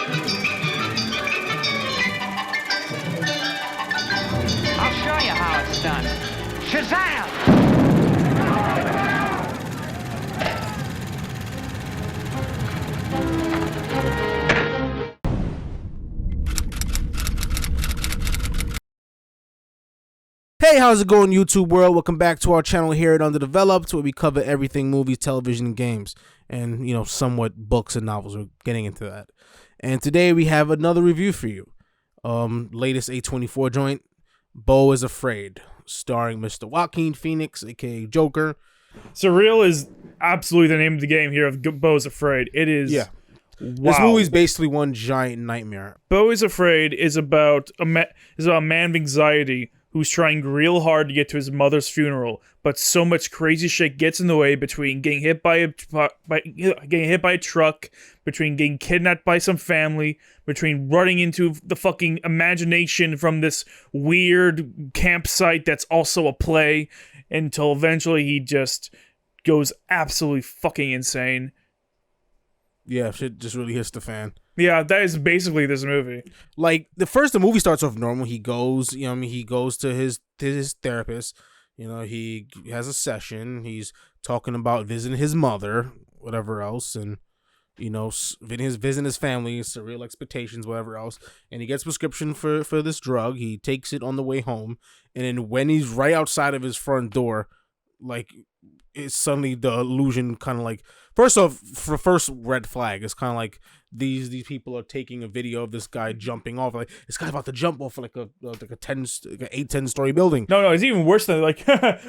I'll show you how it's done. Shazam! Hey, how's it going, YouTube world? Welcome back to our channel here at Underdeveloped, where we cover everything movies, television, and games, and, you know, somewhat books and novels. We're getting into that. And today we have another review for you. Latest A24 joint, Beau Is Afraid, starring Mr. Joaquin Phoenix, aka Joker. Surreal is absolutely the name of the game here of Beau Is Afraid. It is. Yeah. Wow. This movie's basically one giant nightmare. Beau Is Afraid is about a man with anxiety who's trying real hard to get to his mother's funeral, but so much crazy shit gets in the way between getting hit by a truck, between getting kidnapped by some family, between running into the fucking imagination from this weird campsite that's also a play, until eventually he just goes absolutely fucking insane. Yeah, shit just really hits the fan. Yeah, that is basically this movie. Like, the movie starts off normal. He goes, you know, he goes to his therapist. You know, he has a session. He's talking about visiting his mother, whatever else, and, you know, visiting his family, surreal expectations, whatever else. And he gets a prescription for this drug. He takes it on the way home, and then when he's right outside of his front door, like, it's suddenly the illusion kind of like, first off, for first red flag, it's kind of like these people are taking a video of this guy jumping off, like this guy's about to jump off like a 8-10 story building. No, it's even worse than like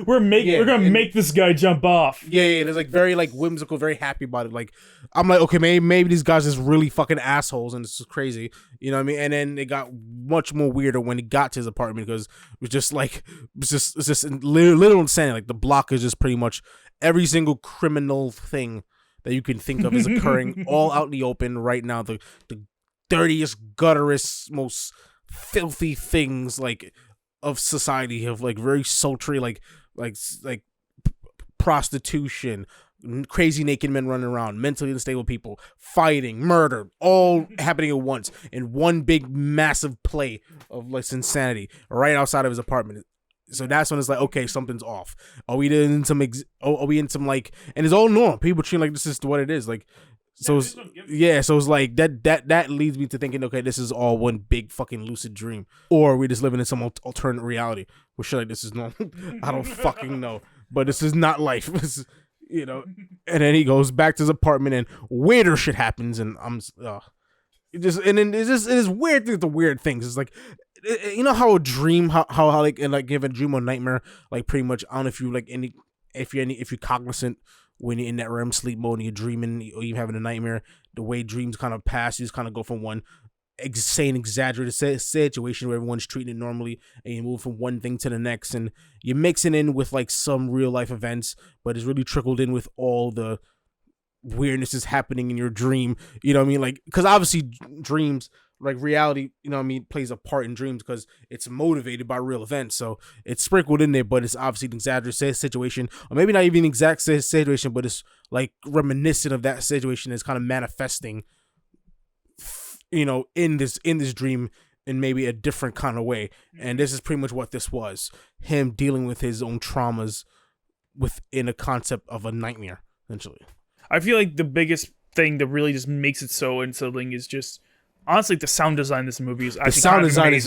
we're gonna make this guy jump off. Yeah, it's like very like whimsical, very happy about it. Like, I'm like, okay, maybe these guys are just really fucking assholes and this is crazy, you know what I mean? And then it got much more weirder when he got to his apartment, because it was just like it's just literal insanity. Like, the block is just pretty much every single criminal thing that you can think of is occurring all out in the open right now. The dirtiest, gutterest, most filthy things like of society, of like very sultry, like prostitution, crazy naked men running around, mentally unstable people, fighting, murder, all happening at once in one big massive play of like insanity right outside of his apartment. So that's when it's like, okay, something's off. Are we in some like, and it's all normal. People treat like this is what it is. Like, so so it's like that leads me to thinking, okay, this is all one big fucking lucid dream, or we just living in some alternate reality. We're sure like this is normal. I don't fucking know, but this is not life. You know. And then he goes back to his apartment, and weirder shit happens, and it is weird. The weird things. It's like, you know how a dream, how like, and like give a dream or nightmare, like pretty much, I don't know if you like if you're cognizant when you're in that REM sleep mode and you're dreaming or you're having a nightmare, the way dreams kind of pass, you just kind of go from one insane, exaggerated situation where everyone's treating it normally, and you move from one thing to the next, and you're mixing in with like some real life events, but it's really trickled in with all the weirdness is happening in your dream. You know what I mean? Like, because obviously dreams, like reality, you know what I mean, plays a part in dreams because it's motivated by real events. So it's sprinkled in there, but it's obviously an exaggerated situation, or maybe not even an exact situation, but it's like reminiscent of that situation. It's kind of manifesting, you know, in this dream in maybe a different kind of way. And this is pretty much what this was: him dealing with his own traumas within a concept of a nightmare, essentially. I feel like the biggest thing that really just makes it so unsettling is just, honestly, the sound design in this movie is actually the sound design is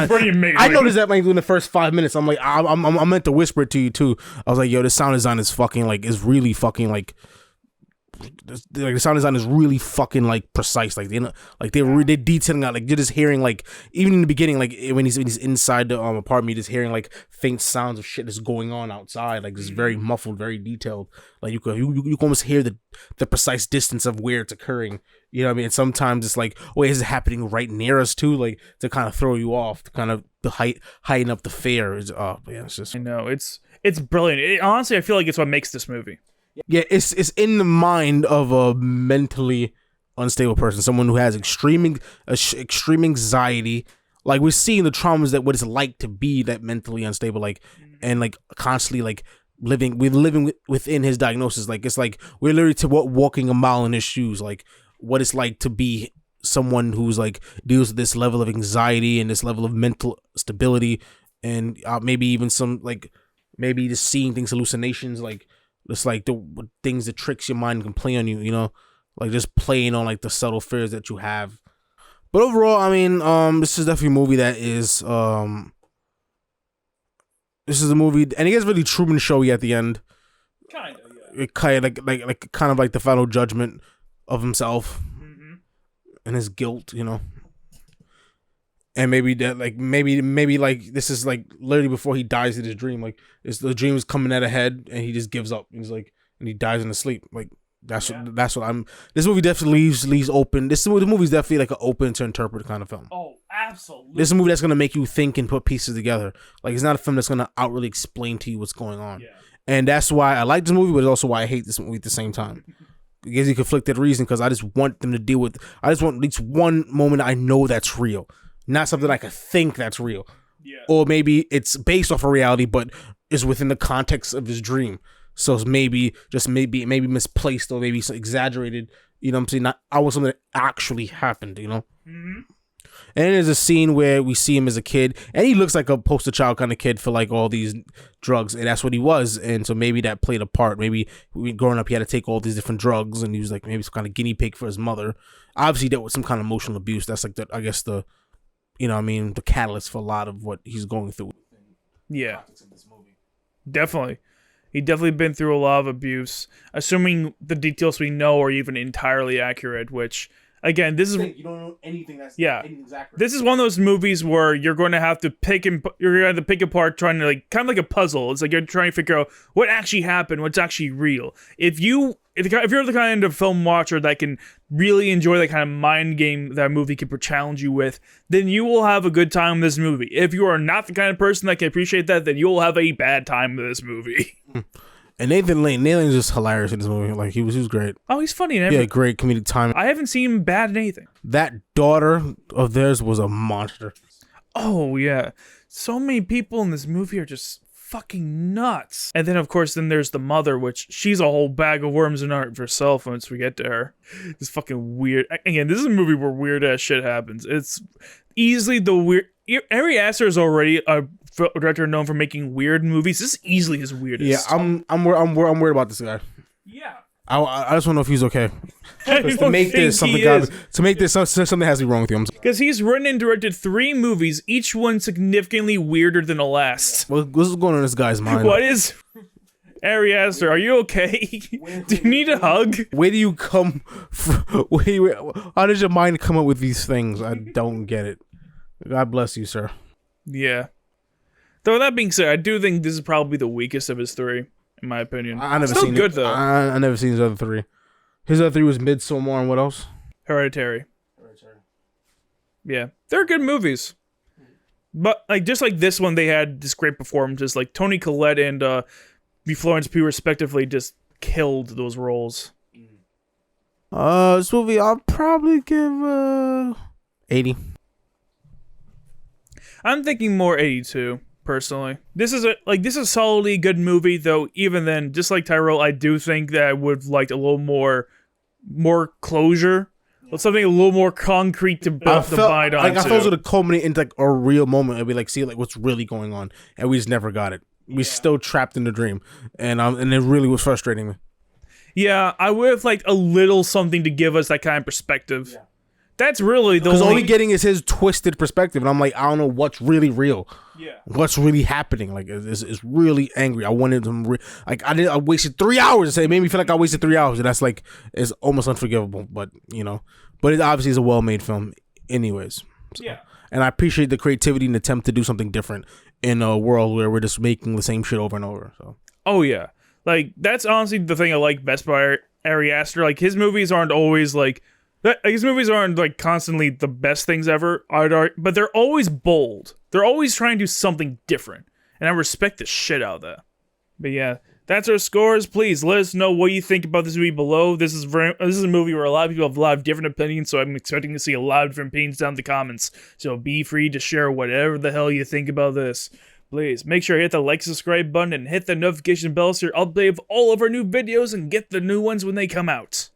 pretty amazing. I noticed that like in the first 5 minutes. I'm like, I meant to whisper it to you too. I was like, yo, the sound design is fucking like, is really fucking like the sound design is really fucking like precise. Like, they're detailing out. Like, you're just hearing, like, even in the beginning, like when he's inside the apartment, you're just hearing like faint sounds of shit that's going on outside. Like, it's very muffled, very detailed. Like, you can almost hear the precise distance of where it's occurring. You know what I mean? And sometimes it's like, oh, is it happening right near us too? Like, to kind of throw you off, to kind of heighten up the fear. It's just, I know, it's brilliant. Honestly, I feel like it's what makes this movie. Yeah, it's in the mind of a mentally unstable person, someone who has extreme anxiety. Like, we're seeing the traumas that what it's like to be that mentally unstable, like, and like constantly like living within his diagnosis. Like, it's like we're literally walking a mile in his shoes. Like, what it's like to be someone who's like deals with this level of anxiety and this level of mental stability, and maybe even some like maybe just seeing things, hallucinations, like just like the things that tricks your mind can play on you, you know, like just playing on like the subtle fears that you have. But overall, I mean, this is definitely a movie that is this is a movie, and it gets really Truman Showy at the end. Kind of, yeah. It kind of like kind of like the final judgment of himself and his guilt, you know. And maybe that, like maybe like this is like literally before he dies in his dream. Like the dream is coming at a head, and he just gives up. He's like, and he dies in his sleep. Like that's what I'm. This movie definitely leaves open. The movie's definitely like an open to interpret kind of film. Oh, absolutely. This is a movie that's gonna make you think and put pieces together. Like it's not a film that's gonna outwardly explain to you what's going on. Yeah. And that's why I like this movie, but it's also why I hate this movie at the same time. It gives you conflicted reason because I just want them to deal with. I just want at least one moment I know that's real, not something I could think that's real. Yeah. Or maybe it's based off of reality, but is within the context of his dream. So it's maybe misplaced or maybe exaggerated. You know what I'm saying? I want something that actually happened. You know. Mm-hmm. And there's a scene where we see him as a kid, and he looks like a poster child kind of kid for like all these drugs, and that's what he was. And so maybe that played a part. Maybe growing up, he had to take all these different drugs, and he was like maybe some kind of guinea pig for his mother. Obviously, dealt with some kind of emotional abuse. That's like the you know what I mean, the catalyst for a lot of what he's going through. Yeah, definitely. He definitely been through a lot of abuse. Assuming the details we know are even entirely accurate, which. Again, this is you don't know anything that's accurate. This is one of those movies where you're going to have to pick apart, trying to like kind of like a puzzle. It's like you're trying to figure out what actually happened, what's actually real. If you're the kind of film watcher that can really enjoy the kind of mind game that movie can challenge you with, then you will have a good time with this movie. If you are not the kind of person that can appreciate that, then you will have a bad time with this movie. And Nathan Lane's just hilarious in this movie. Like he was great. Oh, he's funny. Yeah, great comedic timing. I haven't seen him bad in anything. That daughter of theirs was a monster. Oh yeah, so many people in this movie are just fucking nuts. And then of course, there's the mother, which she's a whole bag of worms in art herself. Once we get to her, it's fucking weird. Again, this is a movie where weird ass shit happens. It's easily the weird. Ari Aster is already a director known for making weird movies. This is easily his weirdest. Yeah, I'm worried about this guy. Yeah. I just want to know if he's okay. To make this something has to be wrong with him. Because he's written and directed 3 movies, each one significantly weirder than the last. What's going on in this guy's mind? What is... Ari Aster, are you okay? Do you need a hug? Where do you come from? How does your mind come up with these things? I don't get it. God bless you, sir. Yeah. Though that being said, I do think this is probably the weakest of his 3, in my opinion. I never Still seen good it. though. I never seen his other 3. His other 3 was Midsommar and what else? Hereditary. Yeah, they're good movies. But like just like this one, they had this great performances. Like Toni Collette and Florence Pugh respectively just killed those roles. This movie I'll probably give 80. I'm thinking more 82, personally. This is a solidly good movie, though. Even then, just like Tyrell, I do think that I would have liked a little more closure, something a little more concrete to bind on. I felt it was gonna culminate into like a real moment, and we like see like what's really going on, and we just never got it. We still trapped in the dream, and it really was frustrating me. Yeah, I would have liked a little something to give us that kind of perspective. Yeah. That's really the only... Because all we're getting is his twisted perspective, and I'm like, I don't know what's really real. Yeah. What's really happening? Like, it's really angry. I wanted him... I wasted 3 hours. It made me feel like I wasted 3 hours, and that's like... It's almost unforgivable, but, you know. But it obviously is a well-made film anyways. So. Yeah. And I appreciate the creativity and attempt to do something different in a world where we're just making the same shit over and over, so... Oh, yeah. Like, that's honestly the thing I like best by Ari Aster. Like, his movies aren't always, like... His movies aren't like constantly the best things ever, but they're always bold. They're always trying to do something different, and I respect the shit out of that. But yeah, that's our scores. Please let us know what you think about this movie below. This is a movie where a lot of people have a lot of different opinions, so I'm expecting to see a lot of different opinions down in the comments. So be free to share whatever the hell you think about this. Please make sure you hit the like, subscribe button, and hit the notification bell so you're updated of all of our new videos and get the new ones when they come out.